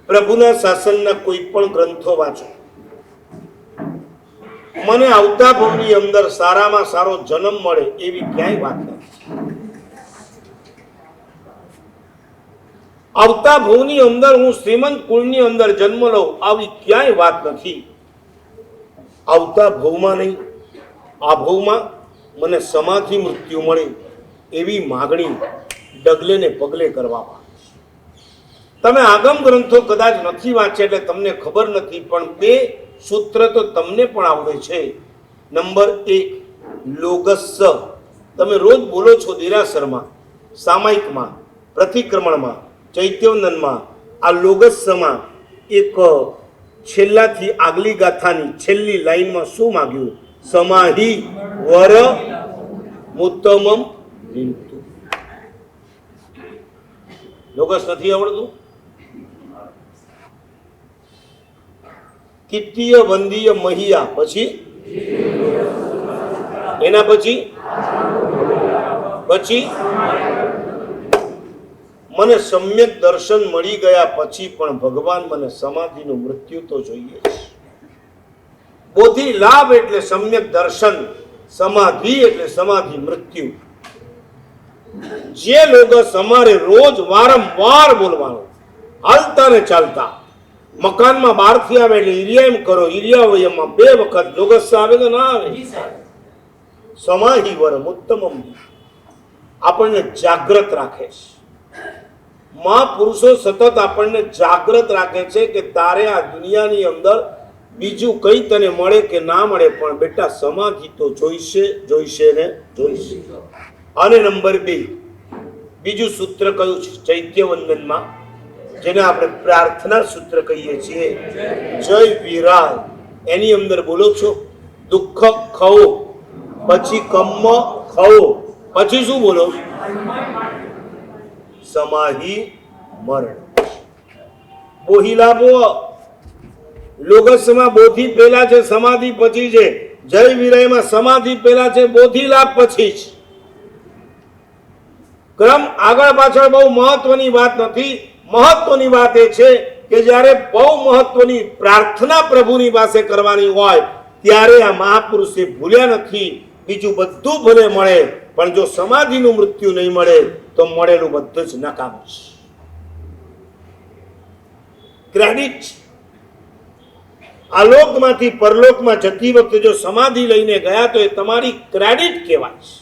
પ્રભુના શાસનના કોઈ પણ ગ્રંથો વાંચો, મને આવતા ભવની અંદર સારામાં સારો જન્મ મળે એવી ક્યાંય વાત નથી. આવતા ભવની અંદર હું શ્રીમંત કુળની અંદર જન્મ લઉં આવી ક્યાંય વાત નથી. આવતા ભવમાં નહીં, આ ભવમાં મને સમાધિ મૃત્યુ મળે એવી માગણી ડગલે ને પગલે કરવામાં. તમે આગમ ગ્રંથો કદાચ નથી વાંચ્યા એટલે તમને ખબર નથી, પણ બે સૂત્ર તો તમને પણ આવડે છે. નંબર 1 લોગસ્સ, તમે રોજ બોલો છો દેરાસરમાં, સામાયિકમાં, પ્રતિક્રમણમાં, ચૈત્યવંદનમાં. આ લોગસ્સમાં એક છેલ્લાથી આગલી ગાથાની છેલ્લી લાઈનમાં શું માગ્યું? સમાહિ વર મુત્તમમ વિંતુ. લોગસ નથી આવડતું? કિત્તીય વંદીય મહિયા, પછી એના પછી મને સમ્યક દર્શન મળી ગયા પછી પણ ભગવાન મને સમાધિનું મૃત્યુ તો જોઈએ. બોધિ લાભ એટલે સમ્યક દર્શન, સમાધિ એટલે સમાધિ મૃત્યુ. જે લોકો અમારે રોજ વારંવાર બોલવાનું, હાલતા ને ચાલતા, મકાનમાં બહારથી આવે એટલે ઈરિયા એમ કરો, ઈરિયા વયમાં 2 વખત લોગસ આવે કે ના આવે? સમાહિ વરમ ઉત્તમમ, આપણને જાગ્રત રાખે છે. મહાપુરુષો સતત આપણને જાગ્રત રાખે છે કે તારે આ દુનિયાની અંદર બીજું કઈ તને મળે કે ના મળે, પણ બેટા સમાધિ તો જોઈશે, જોઈશે ને જોઈશે. અને નંબર 2 બીજું સૂત્ર કયું છે ચૈત્યવંદનમાં, જેને આપણે પ્રાર્થના સૂત્ર કહીએ છીએ, જય વિરાય. એની અંદર બોલો છો દુઃખ ખવો, પછી કમ્મ ખવો, પછી શું બોલો? સમાહિ મરણ. બોહિલાભો લોગસમાં બોધિ પહેલા છે, સમાધિ પછી છે. જય વિરાયમાં સમાધિ પહેલા છે, બોધિ લાભ પછી છે. ક્રમ આગળ પાછળ બહુ મહત્વની વાત નથી. મહત્વની વાત એ છે કે જ્યારે બહુ મહત્વની પ્રાર્થના પ્રભુની પાસે કરવાની હોય ત્યારે આ મહાપુરુષે ભૂલ્યા નથી. બીજું બધું ભલે મળે, પણ જો સમાધિનું મૃત્યુ નહીં મળે તો મળેલું બધું જ નકામ છે. ક્રેડિટ આલોકમાંથી પરલોકમાં જતી વખતે જો સમાધિ લઈને ગયા તો એ તમારી ક્રેડિટ કહેવાય છે.